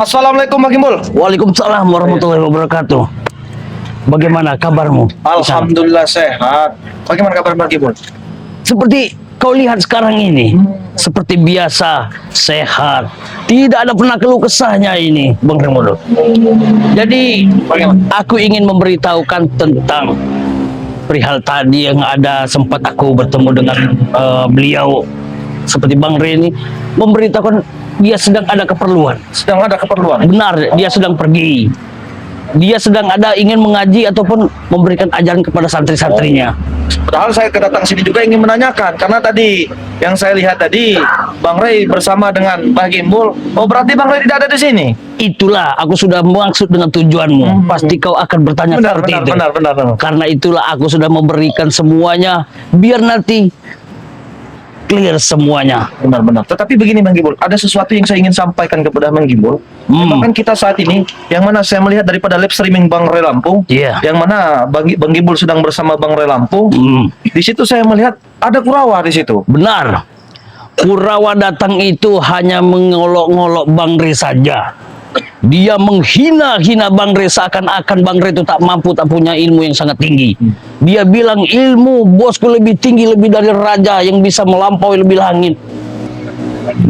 Assalamualaikum Bang Gimbul. Waalaikumsalam warahmatullahi wabarakatuh. Bagaimana kabarmu? Alhamdulillah sehat. Bagaimana kabar Bang Gimbul? Seperti kau lihat sekarang ini, seperti biasa, sehat. Tidak ada pernah keluh kesahnya ini, Bang Remodo. Jadi, aku ingin memberitahukan tentang perihal tadi yang ada sempat aku bertemu dengan beliau. Seperti Bang Re ini memberitahukan dia sedang ada keperluan. Sedang ada keperluan. Benar, dia sedang pergi. Dia sedang ada ingin mengaji ataupun memberikan ajaran kepada santri-santrinya. Padahal saya kedatang sini juga ingin menanyakan karena tadi yang saya lihat tadi Bang Ray bersama dengan Bang Gimbul. Oh berarti Bang Ray tidak ada di sini? Itulah aku sudah maksud dengan tujuanmu. Pasti kau akan bertanya seperti itu. Benar. Karena itulah aku sudah memberikan semuanya biar nanti clear semuanya. Benar. Tetapi begini Bang Gimbul, ada sesuatu yang saya ingin sampaikan kepada Bang Gimbul. Bahkan kita saat ini, yang mana saya melihat daripada live streaming Bang Ray Lampung, yang mana Bang Gimbul sedang bersama Bang Ray Lampung. Di situ saya melihat ada Kurawa di situ. Benar. Kurawa datang itu hanya mengolok-ngolok Bang Ray saja. Dia menghina-hina Bang Ray seakan-akan Bang Ray itu tak mampu, tak punya ilmu yang sangat tinggi. Dia bilang ilmu bosku lebih tinggi, lebih dari raja yang bisa melampaui lebih langit.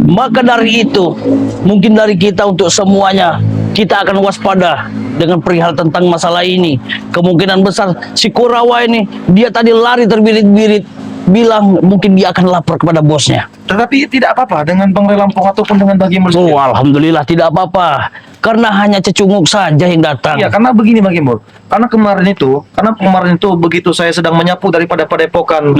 Maka dari itu, mungkin dari kita untuk semuanya, kita akan waspada dengan perihal tentang masalah ini. Kemungkinan besar si Kurawa ini, dia tadi lari terbirit-birit, bilang mungkin dia akan lapor kepada bosnya. Tetapi tidak apa-apa dengan Bang Ray Lampung ataupun dengan Bang Gimbul. Oh, alhamdulillah tidak apa-apa. Karena hanya cecunguk saja yang datang. Iya, karena begini Bang Gimbul. Karena kemarin itu begitu saya sedang menyapu daripada Padepokan,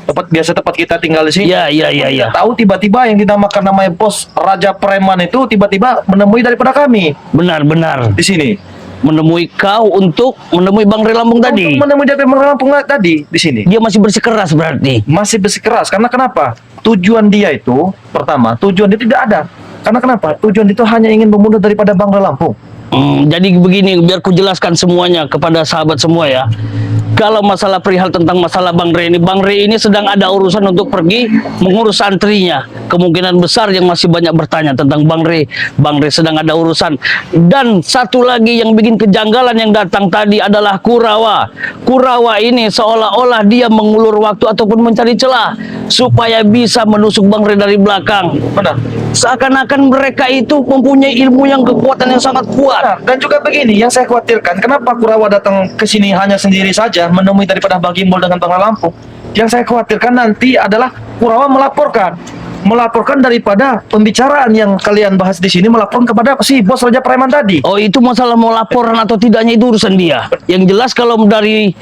tempat kita tinggal di sini. Iya. Tahu tiba-tiba yang dinamakan namanya bos Raja Preman itu tiba-tiba menemui daripada kami. Benar. Di sini. Menemui kau untuk menemui Bang Ray Lampung tadi. Untuk menemui Bang Ray Lampung tadi di sini. Dia masih bersikeras berarti. Masih bersikeras karena kenapa? Tujuan dia itu pertama, tujuan dia tidak ada. Karena kenapa? Tujuan itu hanya ingin membunuh daripada Bang Ray Lampung. Jadi begini, biar ku jelaskan semuanya kepada sahabat semua ya. Kalau masalah perihal tentang masalah Bang Ray ini sedang ada urusan untuk pergi mengurus santrinya. Kemungkinan besar yang masih banyak bertanya tentang Bang Ray sedang ada urusan. Dan satu lagi yang bikin kejanggalan yang datang tadi adalah Kurawa. Kurawa ini seolah-olah dia mengulur waktu ataupun mencari celah supaya bisa menusuk Bang Ray dari belakang. Benar. Seakan-akan mereka itu mempunyai ilmu yang kekuatan yang sangat kuat. Benar. Dan juga begini, yang saya khawatirkan, kenapa Kurawa datang ke sini hanya sendiri saja menemui daripada Bang Gimbul dengan Bang Ray Lampung? Yang saya khawatirkan nanti adalah Kurawa melaporkan daripada pembicaraan yang kalian bahas di sini, melaporkan kepada si bos Raja Preman tadi. Oh, itu masalah mau laporan atau tidaknya itu urusan dia. Yang jelas kalau dari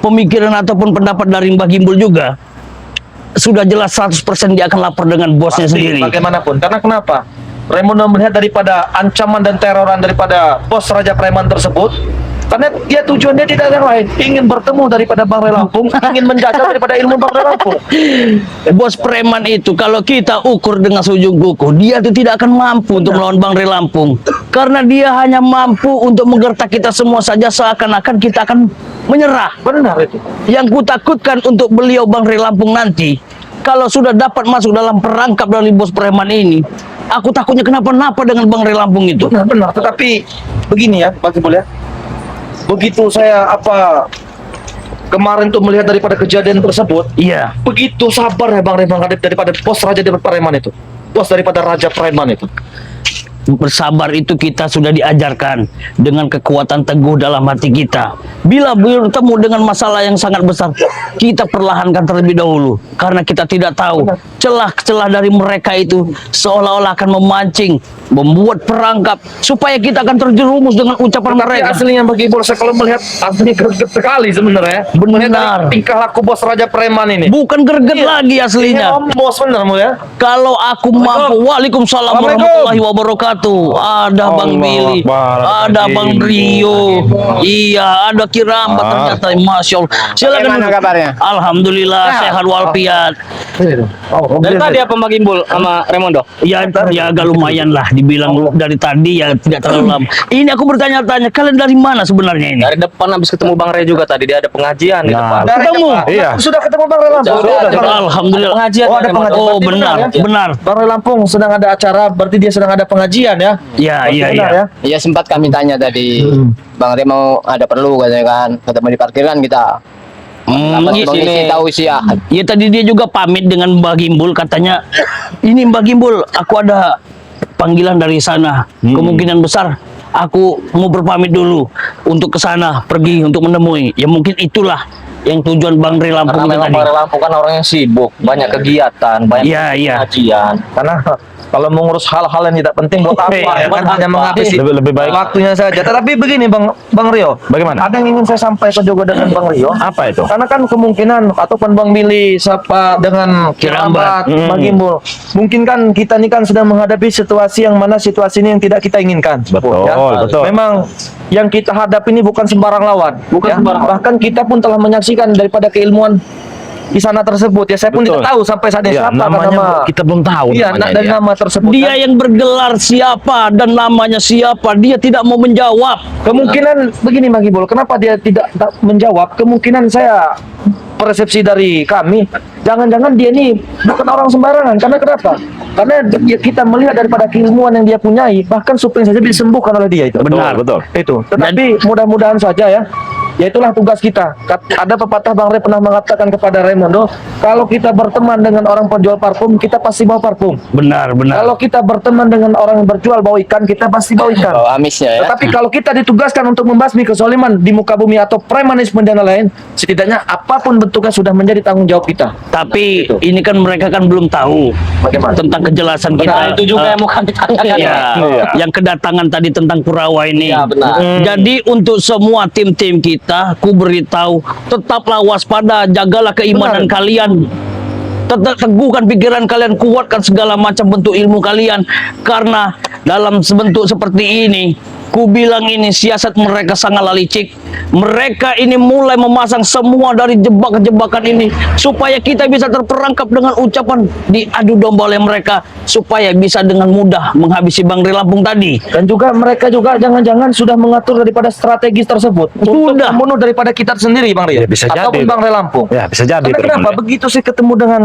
pemikiran ataupun pendapat dari Mbak Gimbul juga sudah jelas 100% dia akan lapor dengan bosnya sendiri. Bagaimanapun, karena kenapa? Raimundo melihat daripada ancaman dan teroran daripada bos Raja Preman tersebut, karena dia tujuannya tidak ada yang lain, ingin bertemu daripada Bang Ray Lampung, ingin menjajal daripada ilmu Bang Ray Lampung. Bos preman itu kalau kita ukur dengan sujung kuku, dia itu tidak akan mampu untuk melawan Bang Ray Lampung. Karena dia hanya mampu untuk menggertak kita semua saja, seakan-akan kita akan menyerah. Benar itu. Yang kutakutkan untuk beliau Bang Ray Lampung nanti, kalau sudah dapat masuk dalam perangkap dari bos preman ini, aku takutnya kenapa-napa dengan Bang Ray Lampung itu. Benar. Tetapi begini ya, Pak Gimbul ya. Begitu saya kemarin tuh melihat daripada kejadian tersebut, iya, begitu sabar ya Bang Ray daripada bos Raja Preman itu, bos daripada Raja Preman itu. Bersabar itu kita sudah diajarkan dengan kekuatan teguh dalam hati kita. Bila bertemu dengan masalah yang sangat besar, kita perlahankan terlebih dahulu, karena kita tidak tahu celah-celah dari mereka itu seolah-olah akan memancing, membuat perangkap supaya kita akan terjerumus dengan ucapan mereka. Aslinya bagi bos saya kalau melihat aslinya greget sekali sebenarnya. Benar. Tingkah laku bos Raja Preman ini. Bukan greget lagi aslinya. Bos benar ya. Kalau aku mampu, waalaikumsalam warahmatullahi wabarakatuh. Ada Bang Billy, ada Bang Rio, iya ada Kiramba ternyata, masya Allah. Silakan. Bagaimana kabarnya? Alhamdulillah sehat walafiat. Dari tadi apa Mbak Gimbul sama Raimondo? Ya, ya agak lumayan lah dibilang dari tadi ya tidak terlalu lama. Ini aku bertanya-tanya, kalian dari mana sebenarnya ini? Dari depan habis ketemu Bang Ray juga tadi, dia ada pengajian di depan. Dari Ketemu? depan. Iya. Sudah ketemu Bang Ray Lampung. Alhamdulillah. Pengajian. Oh, ada Raimondo. pengajian. Oh, Berarti benar, ya? benar. Bang Ray Lampung sedang ada acara, berarti dia sedang ada pengajian ya? Ya, Berarti iya, benar iya. ya? Iya sempat kami tanya tadi, Bang Ray mau ada perlu katanya kan, ketemu di parkiran kita. Dapat Iya, mengisi tahu sih ya. ya tadi dia juga pamit dengan Mbak Gimbul, katanya, ini Mbak Gimbul, aku ada panggilan dari sana. Kemungkinan besar aku mau berpamit dulu untuk ke sana, pergi untuk menemui. Ya mungkin itulah yang tujuan Bang Ray Lampung Karena itu memang tadi. Bang Ray Lampung kan orang yang sibuk, banyak kegiatan, banyak Iya, iya. pengajian. Karena kalau mengurus hal-hal yang tidak penting buat apa ya kan, hanya menghabisi Lebih baik. waktunya saja. Tetapi begini Bang Rio, Bagaimana? ada yang ingin saya sampaikan juga dengan Bang Rio. Apa itu? Karena kan kemungkinan ataupun Bang Billy siapa dengan Kirambat. Kirambat, Bang Gimbul, mungkin kan kita ini kan sedang menghadapi situasi yang mana situasi ini yang tidak kita inginkan. Betul, betul. Memang yang kita hadapi ini bukan sembarang lawan. Bukan sembarang. Bahkan kita pun telah menyaksikan daripada keilmuan di sana tersebut. Ya saya pun Betul. tidak tahu sampai saat ini Iya, siapa namanya nama. kita belum tahu Iya, namanya dan dia. nama tersebut. Dia kan. yang bergelar siapa dan namanya siapa, dia tidak mau menjawab. Kemungkinan begini Bang Gimbul, kenapa dia tidak menjawab? Kemungkinan saya persepsi dari kami, jangan-jangan dia ini bukan orang sembarangan. Karena kenapa? Karena ya kita melihat daripada keilmuan yang dia punyai, bahkan supeng saja disembuhkan oleh dia itu. Benar, betul. Itu. Tetapi mudah-mudahan saja ya. Ya itulah tugas kita. Ada pepatah Bang Ray pernah mengatakan kepada Raimondo, kalau kita berteman dengan orang penjual parfum, kita pasti bawa parfum. Benar, benar. Kalau kita berteman dengan orang yang berjual bau ikan, kita pasti bawa ikan. Bawa amisnya ya. Tetapi kalau kita ditugaskan untuk membasmi kezaliman di muka bumi atau premanisme dan lain, setidaknya apapun bentuknya sudah menjadi tanggung jawab kita. Tapi ini kan mereka kan belum tahu Bagaimana? tentang kejelasan Nah, kita. itu juga yang mau kami tanyakan. Ya, Iya. yang kedatangan tadi tentang Kurawa ini. Iya, benar. Jadi untuk semua tim-tim kita, ku beritahu, tetaplah waspada, jagalah keimanan Benar. kalian. Tetap teguhkan pikiran kalian, kuatkan segala macam bentuk ilmu kalian. Karena dalam bentuk seperti ini, ku bilang ini siasat mereka sangatlah licik. Mereka ini mulai memasang semua dari jebakan-jebakan ini supaya kita bisa terperangkap dengan ucapan diadu domba oleh mereka, supaya bisa dengan mudah menghabisi Bang Ray Lampung tadi. Dan juga mereka juga jangan-jangan sudah mengatur daripada strategis tersebut untuk Sudah. membunuh daripada kita sendiri Bang Rio. Ya, bisa ataupun jadi. Bang Ray Lampung. Ya, bisa jadi. Karena kenapa? Bang. Begitu sih ketemu dengan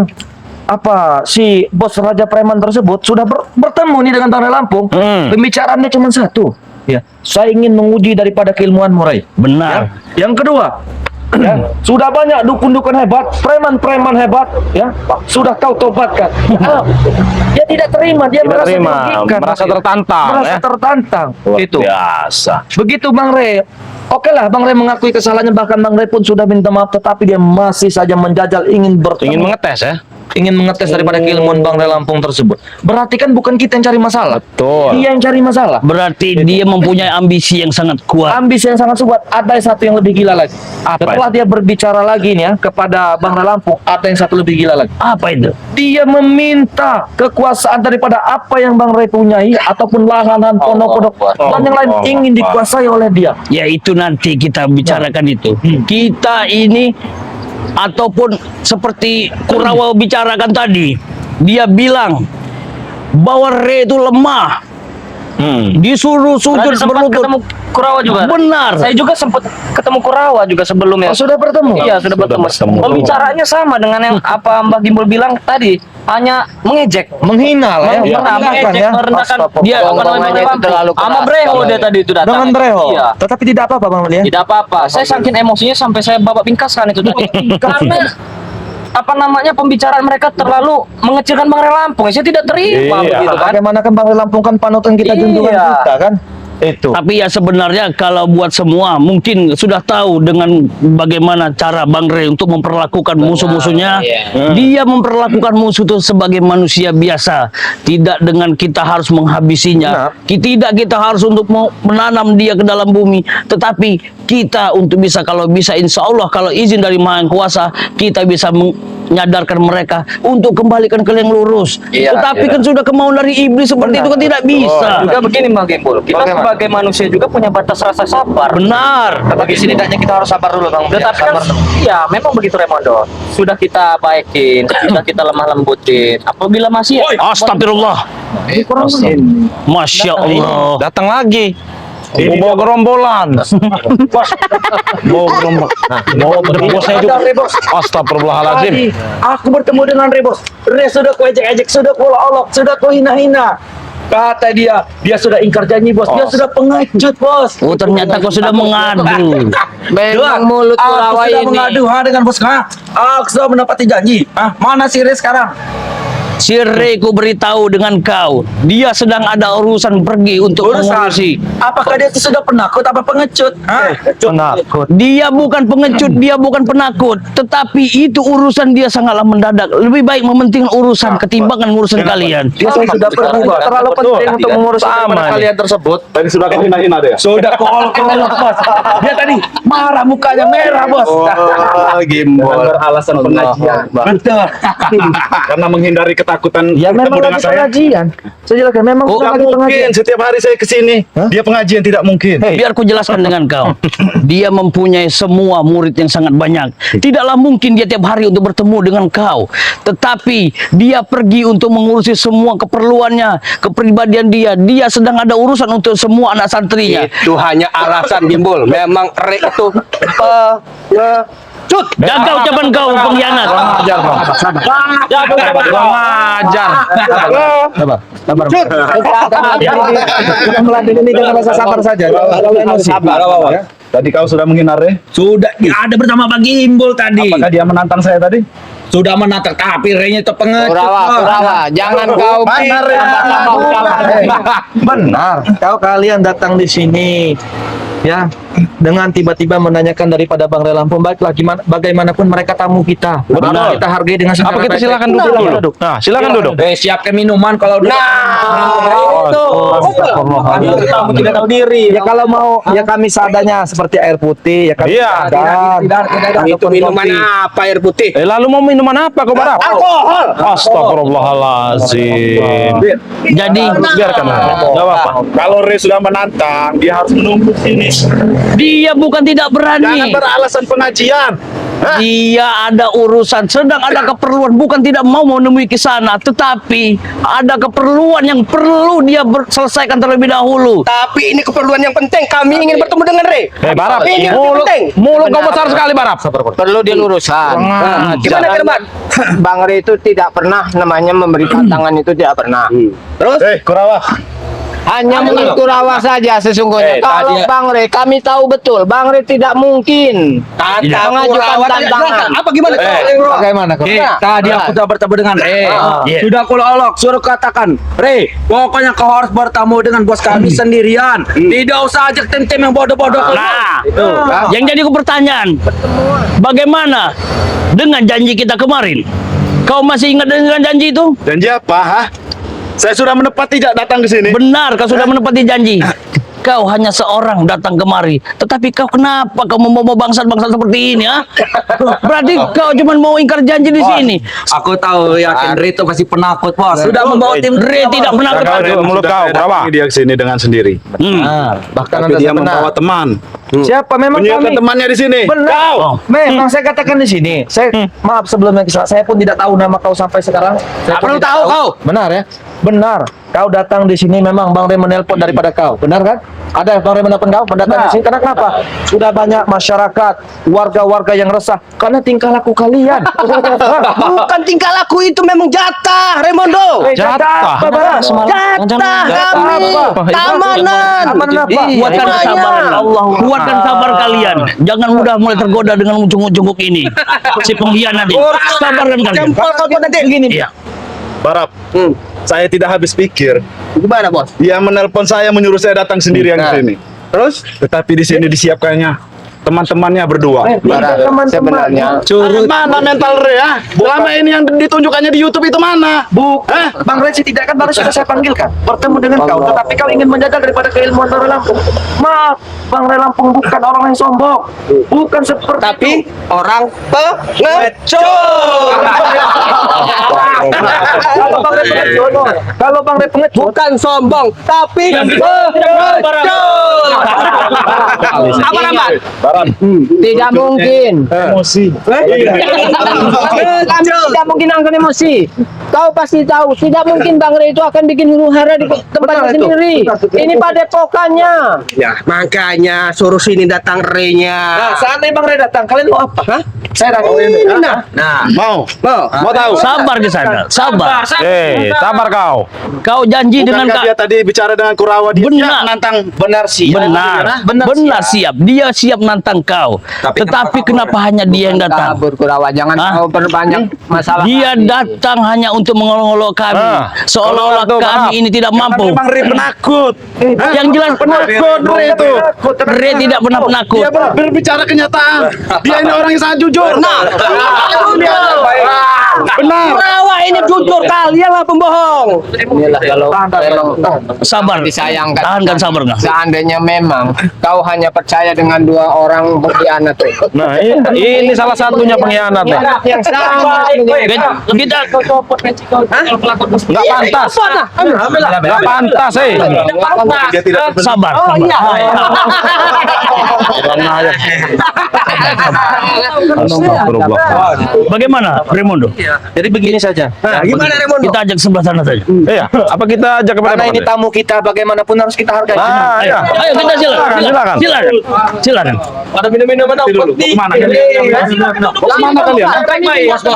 si bos Raja Preman tersebut sudah bertemu nih dengan Bang Ray Lampung. Pembicaraannya cuma satu. Ya, saya ingin menguji daripada keilmuan Ray. Benar. Ya. Yang kedua, ya, sudah banyak dukun-dukun hebat, preman-preman hebat, ya, sudah kau tobatkan. Dia tidak terima, dia Tidak merasa terima, dirugikan, merasa Bang Ray. tertantang, merasa ya. tertantang. Luar Itu. biasa. Begitu Bang Ray. Oke lah, Bang Ray mengakui kesalahannya, bahkan Bang Ray pun sudah minta maaf, tetapi dia masih saja menjajal ingin bertemu, Ingin mengetes ya? ingin mengetes daripada keilmuan Bang Ray Lampung tersebut. Berarti kan bukan kita yang cari masalah, Betul. dia yang cari masalah. Berarti dia mempunyai ambisi yang sangat kuat. Ambisi yang sangat kuat. Ada satu yang lebih gila lagi. Apa Setelah dia berbicara lagi nih ya kepada Bang Ray Lampung, ada yang satu lebih gila lagi. Apa itu? Dia meminta kekuasaan daripada apa yang Bang Ray punyai ataupun lahanan pondok-pondok dan yang lain ingin dikuasai oleh dia. Ya itu nanti kita bicarakan itu. Kita ini ataupun seperti Kurawa bicarakan tadi, dia bilang bahwa Ray itu lemah, disuruh sujud Tadi sempat berlutut. ketemu Kurawa juga. Benar. Saya juga sempat ketemu Kurawa juga sebelumnya. Oh, sudah bertemu? Iya, sudah bertemu. bertemu. Pembicaraannya sama dengan yang apa Mbak Gimbul bilang tadi, hanya mengejek. Menghina lah ya. Pernah Merendahkan mengejek, ya. merendahkan dia Omongannya apa namanya itu Lampung. terlalu Sama keras. Breho Kalau dia tadi itu datang. Dengan Breho. Iya. Tetapi tidak apa-apa Bang Ray ya. Tidak apa-apa. Saya saking emosinya sampai saya babak pingkaskan itu tadi. Karena apa namanya pembicaraan mereka terlalu mengecilkan Bang Ray Lampung. Saya tidak terima Iya. begitu kan. Bagaimana kan Bang Ray Lampung kan panutan kita, junjungan Iya. kita kan. Itu. Tapi ya sebenarnya kalau buat semua mungkin sudah tahu dengan bagaimana cara Bang Ray untuk memperlakukan musuh-musuhnya. iya. Dia memperlakukan musuh itu sebagai manusia biasa, tidak dengan kita harus menghabisinya. Benar. Tidak kita harus untuk menanam dia ke dalam bumi, tetapi kita untuk bisa, kalau bisa insya Allah kalau izin dari Maha Kuasa kita bisa menyadarkan mereka untuk kembalikan ke yang lurus. Iya, Tetapi kan sudah kemauan dari iblis seperti itu kan tidak bisa. Juga begini Bang Gembul, kita sebagai manusia juga punya batas rasa sabar. Benar. Bagi setidaknya kita harus sabar dulu Bang. Tetapi kan, ya memang begitu Raimondo. Sudah kita baikin, sudah kita lemah lembutin. Apabila masih Astagfirullah. Masya Allah. Datang lagi. Bawa gerombolan. Bawa gerombolan. Bawa bos saya juga. Astagfirullahaladzim. Aku bertemu dengan Rebos. Sudah ku ejek-ejek, sudah ku olok, sudah ku hina-hina. Kata dia sudah ingkar janji bos, dia sudah pengecut bos. Oh ternyata kau sudah mengadu. Memang mulut Aku Kurawa sudah ini. mengadu dengan bos. Aku sudah menepati janji. Mana si Re sekarang? Si Re ku beritahu dengan kau, dia sedang ada urusan pergi untuk mengurusi. Apakah dia itu sudah penakut apa pengecut? Penakut. Dia bukan pengecut, dia bukan penakut, tetapi itu urusan dia sangatlah mendadak. Lebih baik mementingkan urusan ketimbang urusan kalian. Dia sudah berubah. Terlalu penting untuk mengurus kepada kalian tersebut. Tadi sudah kau hina-hina dia. Sudah kolok-kolok bos. Dia tadi marah, mukanya merah bos. Gimbal. Beralasan pengajian. Betul. Karena menghindari ketakutan Ya memang bertemu dengan lagi saya. pengajian. Saya jelaskan memang Oh, sudah Tidak lagi mungkin. pengajian. Setiap hari saya kesini, dia pengajian tidak mungkin. Biar ku jelaskan dengan kau. Dia mempunyai semua murid yang sangat banyak. Tidaklah mungkin dia tiap hari untuk bertemu dengan kau. Tetapi dia pergi untuk mengurusi semua keperluannya, kepribadian dia. Dia sedang ada urusan untuk semua anak santrinya. Itu hanya alasan Gimbul. Memang Re itu Jaga ucapan kau pengkhianat. Ajar bang. Kurang ajar. Meladeni ini dengan rasa sabar saja. Kalau emosi. Ya. Tadi kau sudah menghina Re. Sudah ada bersama Bang Gimbul tadi. Apakah dia menantang saya tadi? Sudah menatap tapi Re-nya itu pengecut. Kurawa, jangan kau Benar, ya. Benar. Kau kalian datang di sini ya dengan tiba-tiba menanyakan daripada Bang Re Lampung, baiklah bagaimanapun mereka tamu kita. Benar. Kita hargai dengan Apa kita silakan duduk dulu? Nah, silakan duduk. Siapkan minuman kalau Nah, itu. tamu tidak tahu diri. Ya kalau mau ya kami seadanya seperti air putih ya kami Iya. seadanya. itu minuman apa air putih? Lalu mau minuman apa kau Barap? Alkohol. Astagfirullahaladzim. Jadi Biarkan. Gak apa-apa. Kalau Re sudah menantang, dia harus menunggu sini. dia bukan tidak Jangan berani. beralasan pengajian. Dia ada urusan, sedang ada keperluan, bukan tidak mau menemui ke sana, tetapi ada keperluan yang perlu dia selesaikan terlebih dahulu. Tapi ini keperluan yang penting. Kami ingin bertemu dengan Re. Barap. Ini yang Mulut penting. kau besar sekali Barap. Perlu diluruskan. Nah, Gimana Firman? Bang Re itu tidak pernah namanya memberi tantangan itu tidak pernah. Terus Kurawa. hanya menurut Kurawa saja sesungguhnya. Kalau Bang Re, kami tahu betul Bang Re tidak mungkin mengajukan tantangan. Apa gimana? Bagaimana? Tadi aku sudah bertemu dengan Re. Sudah aku olok, suruh katakan, Re, pokoknya kau harus bertemu dengan bos kami sendirian. Tidak usah ajak tim-tim yang bodoh-bodoh. Nah, yang jadi pertanyaan, bagaimana dengan janji kita kemarin? Kau masih ingat dengan janji itu? Janji apa? Hah? Saya sudah menepati datang ke sini. Benar, kau sudah menepati janji. Kau hanya seorang datang kemari, tetapi kau kenapa kau membawa bangsat-bangsat seperti ini, ha? Berarti kau cuma mau ingkar janji di sini. Aku tahu yakin Re itu pasti penakut, bos. Sudah membawa tim Re tidak pernah Kau ketahui. sudah mulut kau, berapa? datangi dia ke sini dengan sendiri. Bahkan Tapi dia membawa teman. Siapa memang Menyiapkan kami? temannya di sini. Benar. Memang saya katakan di sini. Saya maaf sebelumnya saya pun tidak tahu nama kau sampai sekarang. Saya pun perlu tidak tahu kau. Benar ya? Benar. Kau datang di sini memang Bang Re menelpon daripada kau. Benar kan? Ada Bang Re menelpon kau mendatang di sini karena kenapa? Sudah banyak masyarakat, warga-warga yang resah karena tingkah laku kalian. Bukan tingkah laku itu memang jatah, Raimondo. Jatah. Jatah kami. Keamanan. Keamanan apa? Kuatkan Semuanya. kesabaran Allah, kuatkan sabar kalian. Jangan mudah mulai tergoda dengan jungkuk-jungkuk ini. Si pengkhianat ini. Sabarkan kalian. Kau nanti begini. Iya. Barap. Saya tidak habis pikir. Gimana, Bos? Dia menelpon saya menyuruh saya datang sendirian Nah. ke sini. Terus? Tetapi di sini disiapkannya teman-temannya berdua. Sebenarnya Mana mental Re ya? Selama ini yang ditunjukkannya di YouTube itu mana? Bang Re tidak kan baru sudah saya panggilkan bertemu dengan kau, tetapi kau ingin menjaga daripada keilmuan Bang Re Lampung. Maaf, Bang Re Lampung bukan orang yang sombong, bukan seperti tapi itu. orang pengecut. Kalau Bang Re pengecut, Bukan sombong, tapi pengecut. Apa? Tidak mungkin. Kami tidak mungkin angkat emosi. Kau pasti tahu, tidak mungkin Bang Re itu akan bikin huru hara di tempatnya sendiri. Ini padepokannya. Ya, makanya suruh sini datang Re-nya. nah, seandainya Bang Re datang, kalian mau apa? Hah? Saya datang. Mau tahu? Sabar ke sana, sabar. Sabar kau. Kau janji dengan Bukankah dia tadi bicara dengan Kurawa dia Benar. siap nantang Benar sih. benar siap. Dia siap nantang kau. Tetapi kenapa hanya dia yang datang? Kabur Kurawa, jangan Hah? kau perbanyak masalah. Dia datang hanya untuk mengolok-olok kami, seolah-olah Betul, kami maaf. ini tidak mampu. Memang Re penakut. Yang jelas Penakut Re itu. Re tidak pernah penakut. Dia berbicara kenyataan. Dia ini orang yang sangat jujur. Benar. Kurawa ini jujur, kalianlah pembohong. Inilah kalau memang Sabar, disayangkan. tahankan sabar nggak? Seandainya memang kau hanya percaya dengan dua orang pengkhianat itu. Nah, ini salah satunya pengkhianat ya. Anak yang sama Kita Nggak pantas. Nggak pantas, Dia tidak sabar. Oh iya. Bagaimana, Raimundo? Jadi begini saja. Gimana Remondo? Kita ajak sebelah sana saja. Iya, apa kita ajak kepada Karena Bang ini Re? tamu kita, bagaimanapun harus kita hargai. Ah, Ayo, iya. ayo kita silakan. Silakan. Pada minum-minuman dulu. Kemana kalian? Kemana kalian?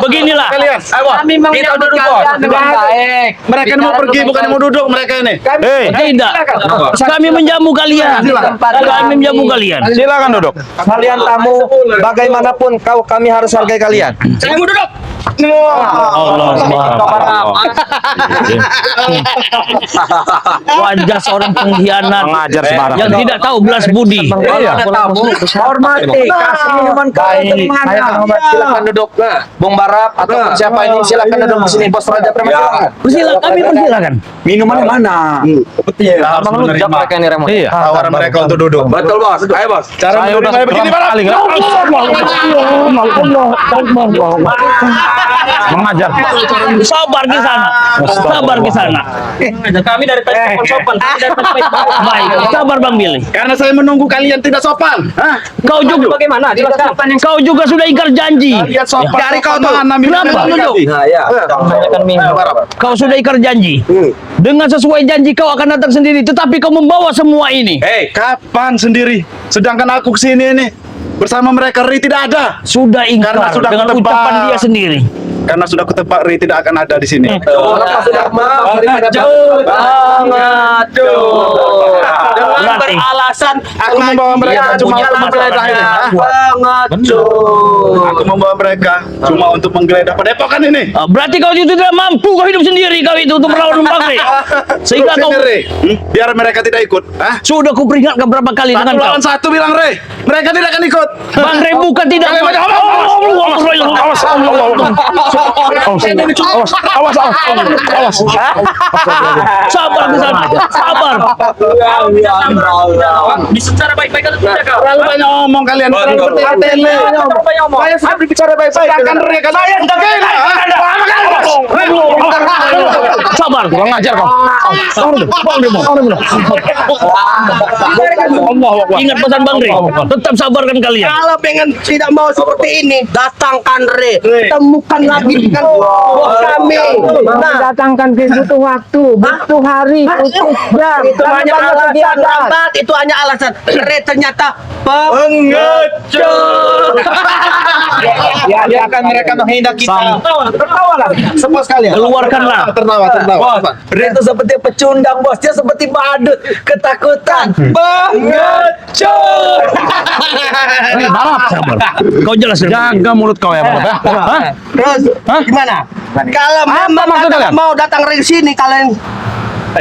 Beginilah. Kalian. kami menyambut kalian dengan baik. Mereka ini mau pergi bukan mau duduk mereka ini. Tidak. Kami menjamu kalian. Kami menjamu kalian. Silakan duduk. Kalian tamu, bagaimanapun kami harus hargai kalian. Saya mau duduk. Wajah seorang pengkhianat Mengajar sembarang. yang tidak tahu belas budi. Hormati, kasih minuman kalian. Saya hormat, silakan duduk. Bung Barap atau siapa ini silakan duduk di sini. Bos Raja Prema. Silakan, kami persilakan. Minumannya mana? Betul. Harus Abang lu menerima. jawab mereka ini Remon. Iya. Tawaran mereka untuk duduk. Betul bos. Ayo bos. Cara Saya udah menerima begini berapa Barap. kali mengajar. Sabar di sana. Sabar di sana. Kami dari tadi sopan. Baik, sabar Bang Billy. Karena saya menunggu kalian tidak sopan. Hah? Kau juga Bagaimana? Jelaskan. Kau juga sudah ingkar janji. Lihat sopan. Dari kau tuh. Mana Kenapa? Barap. Kau sudah ingkar janji. Dengan sesuai janji kau akan datang sendiri, tetapi kau membawa semua ini. Kapan sendiri? Sedangkan aku kesini ini bersama mereka Ri tidak ada. Sudah ingkar Karena sudah dengan ketebak. ucapan dia sendiri. Karena sudah kutebak Ri tidak akan ada di sini. Dengan Berarti. beralasan Aku membawa mereka cuma untuk menggeledah ini. Hah? Aku membawa mereka cuma untuk menggeledah padepokan ini. Berarti kau itu tidak mampu kau hidup sendiri kau itu untuk melawan Bang Re. Sehingga kau Sini, Ri. Biar mereka tidak ikut. Hah? sudah kuperingatkan berapa kali Satu dengan kau. lawan satu bilang Re. Mereka tidak akan ikut. Bang Re bukan tidak. Awas. Sabar di sana. Sabar. Bisa cara baik-baik kan tidak kau? Terlalu banyak omong kalian. Terlalu bertele-tele. Saya sudah berbicara baik-baik. Sedangkan Re kalian Sabar. Kurang ajar kau. Ingat pesan Bang Re. Tetap sabarkan kalian. kalau pengen tidak mau seperti ini, datangkan Re. Temukan lagi dengan bos kami. Nah, Datangkan butuh waktu, butuh hari, butuh jam. itu hanya Karena banyak alasan, kegiatan. Lambat. Itu hanya alasan. Re ternyata pengecut. Ya, biarkan mereka menghina kita. Tertawalah. Semua sekalian. Keluarkanlah. tertawa. Dia itu seperti pecundang bos. Dia seperti badut. Ketakutan. Pengecut. Barap. Sabar. Kau jelas Jaga mulut kau ya, Barap ya. Hah? Terus gimana? Kalau memang maksud kalian kalian? mau datang ke sini, kalian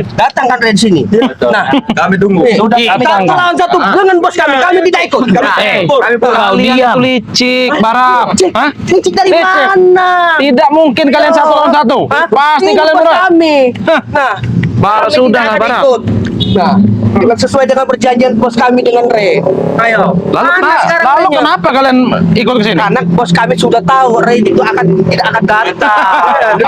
Datangkan Re di sini. Nah, Kami tunggu. Sudah kami satu tangkap. lawan satu dengan bos kami tidak ikut. Kau diam. Licik, Barap. Hah? Cincik dari Licik. mana? Tidak mungkin kalian satu lawan satu. Hah? Pasti Ini kalian bos berat. kami. Nah, Barap kami sudah tidak lah, akan Barap. ikut. Nah, sesuai dengan perjanjian bos kami dengan Re. Ayo. Lalu, lalu kenapa kalian ikut ke sini? Karena bos kami sudah tahu Re itu tidak akan datang.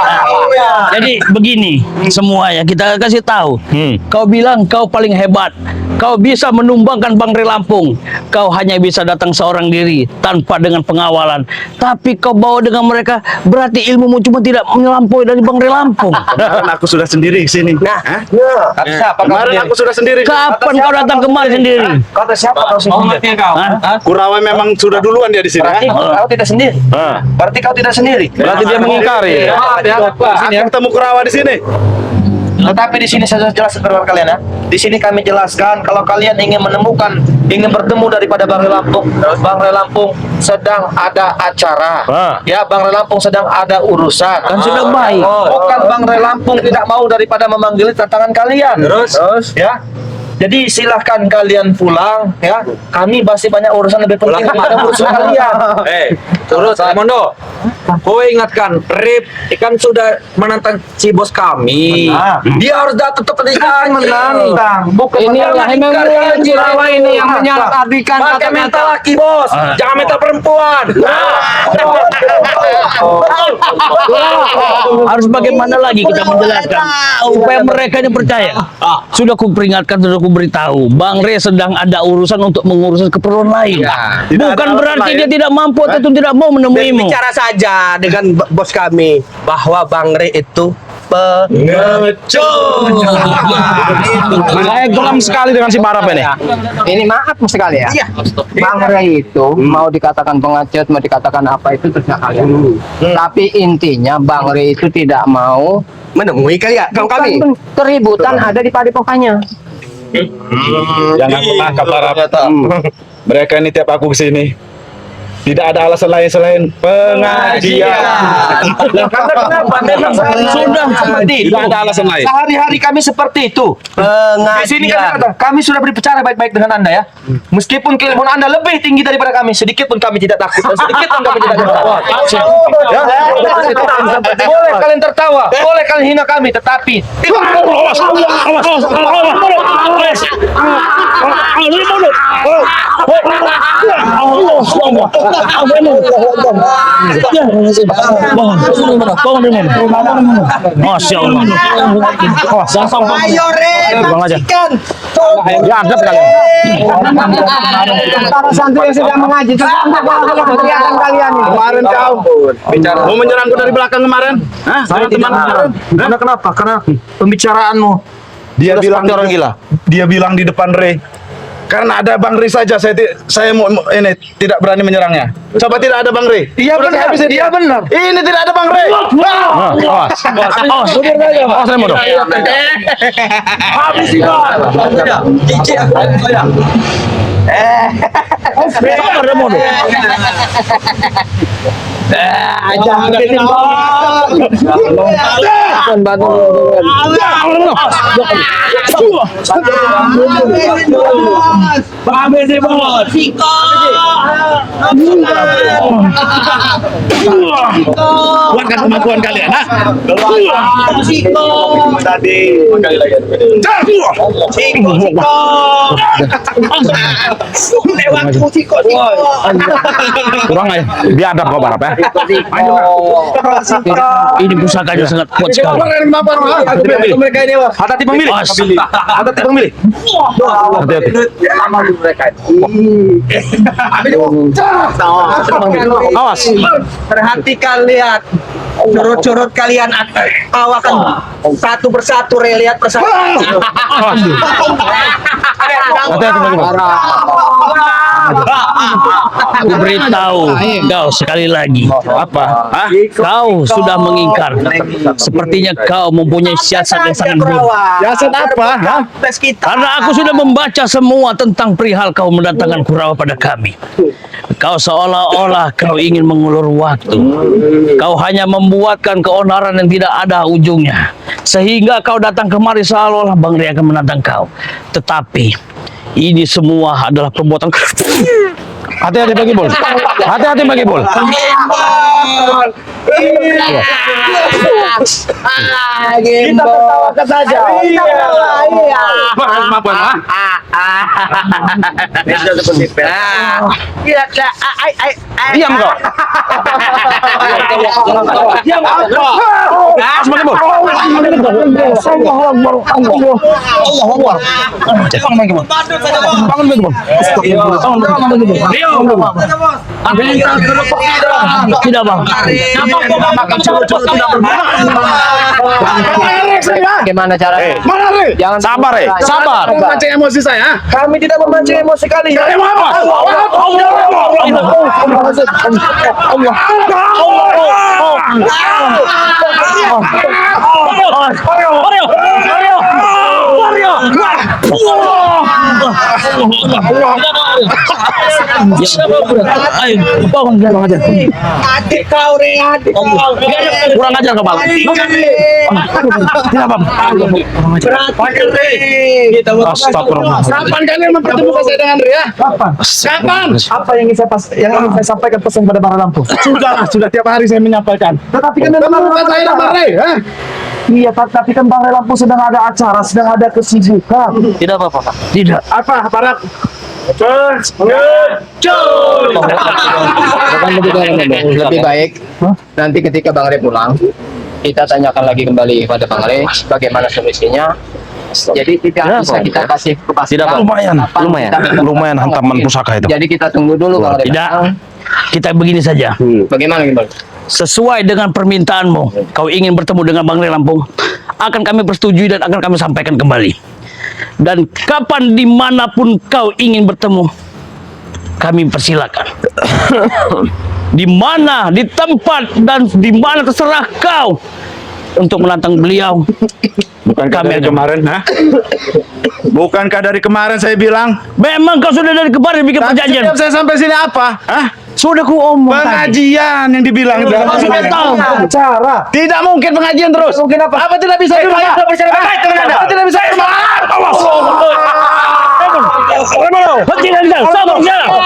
Jadi begini semua ya, kita kasih tahu. Kau bilang kau paling hebat. Kau bisa menumbangkan Bang Re Lampung. Kau hanya bisa datang seorang diri tanpa dengan pengawalan. Tapi kau bawa dengan mereka, berarti ilmumu cuma tidak melampaui dari Bang Re Lampung. Kan aku sudah sendiri di sini. Nah, Kata siapa kau Kemarin sendiri? aku sudah sendiri. Kapan kau datang kemari sendiri? Kata siapa kau sendiri? Hah? Kurawa memang sudah duluan dia di sini. Berarti kau tidak sendiri. Berarti kau tidak sendiri. Berarti dia mengingkari. Aku ketemu Kurawa di sini. Tetapi di sini saya jelaskan kepada kalian ya. Di sini kami jelaskan kalau kalian ingin menemukan, ingin bertemu daripada Bang Re Lampung. Bang Re Lampung sedang ada acara. Ya, Bang Re Lampung sedang ada urusan. Kan sudah baik. Bukan Bang Re Lampung tidak mau daripada memanggil tantangan kalian. Terus ya. Jadi silahkan kalian pulang ya. Kami masih banyak urusan lebih penting daripada urusan kalian. Terus Raimondo, kau ingatkan, Rip kan sudah menantang si bos kami. Dia harus datang ke pernikahan. Menantang, bukan Inilah yang membuat Kurawa ini yang menyalahartikan Pakai mental laki bos, jangan mental perempuan. Harus bagaimana lagi kita menjelaskan supaya mereka ini percaya. Sudah ku peringatkan, sudah ku beritahu, Bang Re sedang ada urusan untuk mengurus keperluan lain. Bukan berarti dia tidak mampu atau tidak mau menemuimu. bicara saja dengan bos kami bahwa Bang Re itu pengecut. Saya geram sekali dengan si Barap ini. Ini maaf sekali ya. Iya. Bang Re itu mau dikatakan pengecut, mau dikatakan apa itu terserah kalian. Tapi intinya Bang Re itu tidak mau Menemui kalian, kami. keributan ada di padepokannya. Jangan menangkap Barap. Mereka ini tiap aku kesini tidak ada alasan lain selain pengajian. Karena kenapa? Memang sudah seperti itu. Tidak ada alasan lain. Sehari-hari kami seperti itu. Di sini kan kata, kami sudah berbicara baik-baik dengan Anda ya. Meskipun keilmuan Anda lebih tinggi daripada kami, sedikit pun kami tidak takut dan sedikit pun kami tidak gentar. Ya. Boleh kalian tertawa, boleh kalian hina kami, tetapi Masya Allah. Ayo Re, saksikan. Biadab kalian. Para santri yang sedang mengaji, kelihatan kalian ini. Kemarin kau mau menyerangku dari belakang kemarin? Hah? saya tidak Teman-teman. karena kenapa? Karena pembicaraanmu Dia sudah bilang seperti orang gila. Dia bilang di depan Re. Karena ada Bang Re saja saya mau ini tidak berani menyerangnya. Coba tidak ada Bang Re. Iya Sudah saya benar, habisi dia. iya benar. Ini tidak ada Bang Re. Awas. Awas Remo dong. Sabar Remo dong. Kuatkan kemampuan kalian. Tadi sekali lagi. Kurang ya. Biadab kau Barap ya. Ini pusakanya sangat kuat sekali. Mereka ini hati-hati pemilih. Hati-hati pemilih. Hati-hati. Awas. Perhatikan, lihat curut-curut kalian akan satu persatu Re, lihat persatu. Hati-hati lagi Bang. Aku beritahu kau sekali lagi. Apa? Hah? Kau sudah mengingkar. Sepertinya kau mempunyai siasat yang sangat buruk. Siasat apa? Hah? Tes kita. Karena aku sudah membaca semua tentang perihal kau mendatangkan Kurawa pada kami. Kau seolah-olah kau ingin mengulur waktu. Kau hanya membuatkan keonaran yang tidak ada ujungnya. Sehingga kau datang kemari seolah-olah Bang Rey akan menantang kau. Tetapi ini semua adalah perbuatan. Hati-hati bagi bol. Hati-hati bagi bol. Kita tertawakan saja. Iya. Diam kau. Diam apa? Sebagai bol. Tidak Bang. Gimana caranya? Mana Rey? Jangan Sabar Rey. Sabar. Memancing emosi saya. Kami tidak memancing emosi kalian. Kalian mau apa? Ayo, bangun aja. Adik kau, Rey, adik kau. Kurang ajar kepala. Tidak Bang. Berat, Rey. Kita Astagfirullah. Kapan kalian mempertemukan saya dengan Rey ya? Kapan? Kapan? Apa yang ingin saya sampaikan pesan pada Bang Lampung? Sudah tiap hari saya menyampaikan. Tetapi kan Temukan saya dengan Rey, ha? Iya, tapi kan Bang Lampung sedang ada acara, sedang ada kesibukan. Tidak apa-apa, Pak. Tidak. Apa, Barak? Lebih baik nanti ketika Bang Rey pulang, kita tanyakan lagi kembali kepada Bang Rey bagaimana solusinya. Jadi tidak bisa kita kasih kepastian. Lumayan hantaman pusaka itu. Jadi kita tunggu dulu Bang Rey. Tidak. Kita begini saja. Bagaimana Bang? Sesuai dengan permintaanmu, kau ingin bertemu dengan Bang Rey Lampung, akan kami persetujui dan akan kami sampaikan kembali. Dan kapan dimanapun kau ingin bertemu, kami persilakan. Di mana, di tempat dan di mana terserah kau untuk menantang beliau. Bukankah Kami dari akan- kemarin, ha? Bukankah dari kemarin saya bilang? Memang kau sudah dari kemarin bikin perjanjian. Setiap saya sampai sini apa? Hah? Sudah ku omong tadi. Pengajian yang dibilang. Sudah tahu. Acara. Tidak mungkin pengajian terus. Mungkin apa? Apa tidak bisa dibayar? Apa tidak bisa dibayar? Henti lagi, sabar, sabar.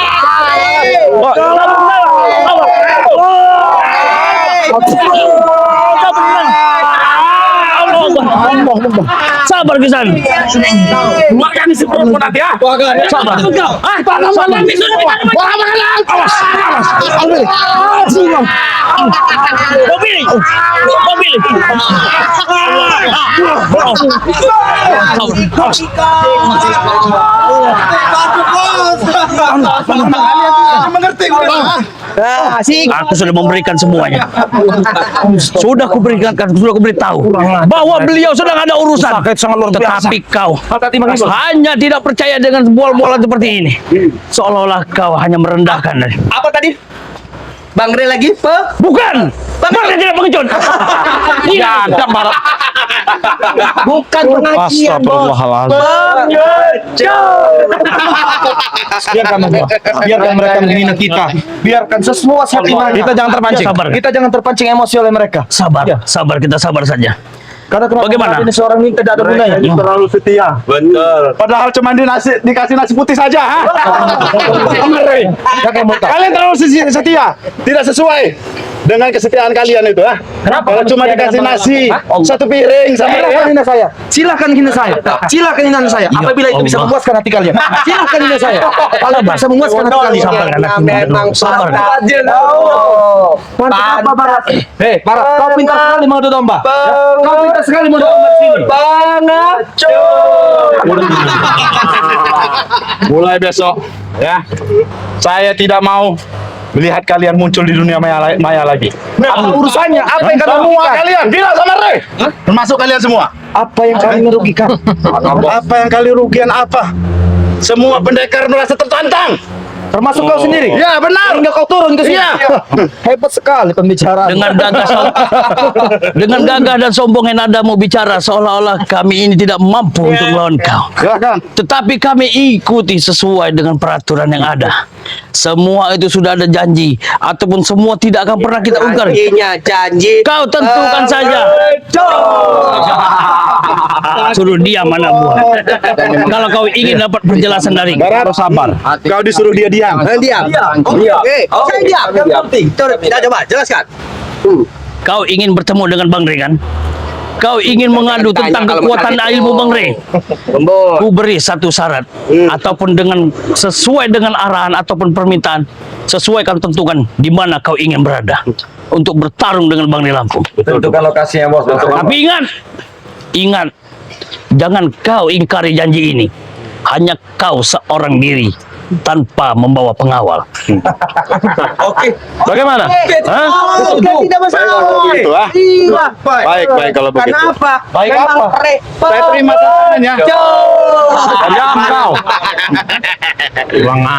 Sabar Kisan. Makan di sebuah pun nanti ya. Sabar. Mobil. Mobil. Mengerti Aku sudah memberikan semuanya. Sudah kuberikan, sudah kuberitahu bahwa beliau sedang ada urusan. Tetapi kau hanya tidak percaya dengan bola-bola seperti ini. Seolah-olah kau hanya merendahkan. Apa tadi? Bang Rey lagi? Bukan. Bang Rey tidak pengecut. Ya, ada Barak. Bukan pengajian, Bos. Biarkan mereka menghina kita. Biarkan semua hati Kita jangan terpancing. Sabar. Kita jangan terpancing emosi oleh mereka. Sabar, sabar, kita sabar saja. Karena Bagaimana? ini seorang ini tidak ada gunanya. terlalu setia. Betul. Padahal cuma dikasih nasi putih saja, ha? Kalian terlalu setia. Tidak sesuai dengan kesetiaan kalian itu, ha? Kenapa? Kalau cuma dikasih nasi satu piring sama Silakan ya. hina saya. Silakan hina saya. Silakan hina saya. Apabila itu bisa Allah. memuaskan hati kalian. Silakan hina saya. Kalau bisa memuaskan hati kalian. Sabar, anak Memang sabar. Apa Barat? Hei, Barat, kau pintar sekali mengadu domba. Kau pintar sekali mengadu domba di sini. Mulai besok, ya. Saya tidak mau melihat kalian muncul di dunia maya lagi. Apa urusannya? Apa yang kalian Semua merugikan? kalian, bilang sama Rey. Termasuk kalian semua. Apa yang kalian merugikan? Apa yang kalian rugian apa? Semua pendekar merasa tertantang. Termasuk kau sendiri. Ya benar. Hingga kau turun ke sini. Iya. Hebat sekali pembicaraan. Dengan gagah dengan gagah dan sombong yang Anda mau bicara seolah-olah kami ini tidak mampu untuk melawan kau. Silakan. Tetapi kami ikuti sesuai dengan peraturan yang ada. Semua itu sudah ada janji ataupun semua tidak akan pernah kita ungkar. Janjinya janji. Kau tentukan saja. Suruh dia mana buah. Kalau kau ingin dapat penjelasan dari Barat, sabar. Kau disuruh dia diam. Diam. Oke. Saya diam. Coba jelaskan. kau ingin bertemu dengan Bang Re kan? Kau ingin mengadu tentang kekuatan ilmu Bang Re. Ku beri satu syarat ataupun dengan sesuai dengan arahan ataupun permintaan, sesuai kau tentukan di mana kau ingin berada untuk bertarung dengan Bang Re Lampung. Tentukan lokasinya, Bos. Tapi ingat, jangan kau ingkari janji ini. Hanya kau seorang diri tanpa membawa pengawal. Oke. Bagaimana? Hah? Tidak masalah. Begitu, ah. Iya. Baik kalau begitu. Kenapa? Baik apa? Saya terima tantangannya. Diam kau.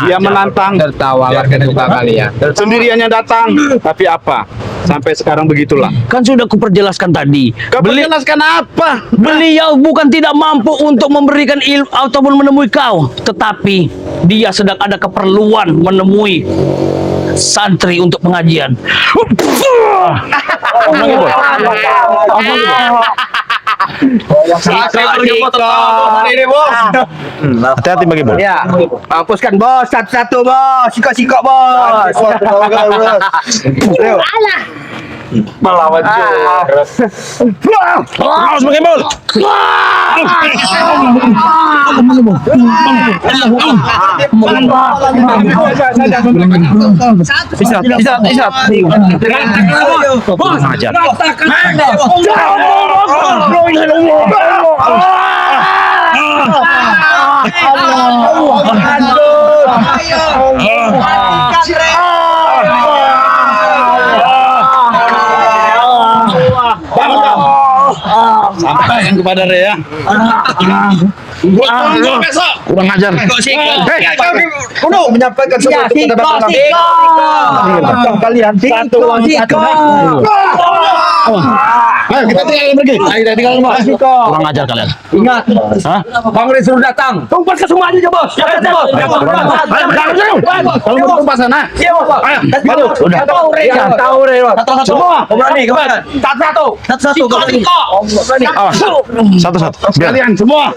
Dia menantang, Tertawa kedua kalian. sendiriannya datang. Tapi apa? Sampai sekarang begitulah. Kan sudah kuperjelaskan tadi. Kau menjelaskan apa? Beliau bukan tidak mampu untuk memberikan ilmu ataupun menemui kau, tetapi dia sedang ada keperluan menemui santri untuk pengajian. Hati-hati bagi bos. Ya, hapuskan bos, satu-satu bos, sikok-sikok bos. Melawan Harus bagi bos. Sampaikan kepada Rea. Kurang ajar. Kuno menyampaikan sesuatu kepada kalian. Satu. Ayo kita tinggalin pergi. Kita tinggal Bos. Kurang ajar kalian. Ingat, Hah? Bang Re suruh datang. Tumpah ke semua aja, Bos. Kalau mau tumpah sana. Iya, Bos. Ayo, Aduh, udah. Tahu Re, Bos. Semua. Berani, kemana? Satu. Awas. Satu-satu. Sekalian semua.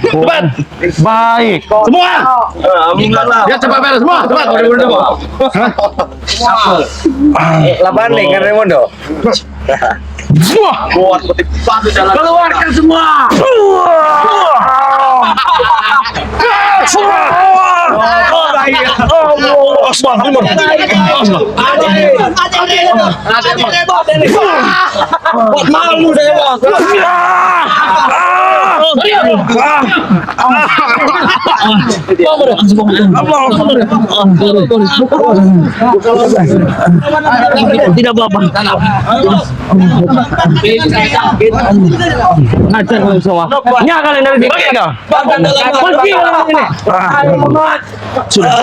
Cepat. Baik. Semua. Alhamdulillah. Ya cepat beres semua. Cepat. Laban nih kan Raimondo. Semua. Keluarkan semua. Buat malu saya, Bos. Tidak apa-apa. Ngajar semua. Nya kalian dari sini ada. Pergi dari sini. Sudah.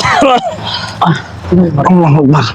Allahu Akbar.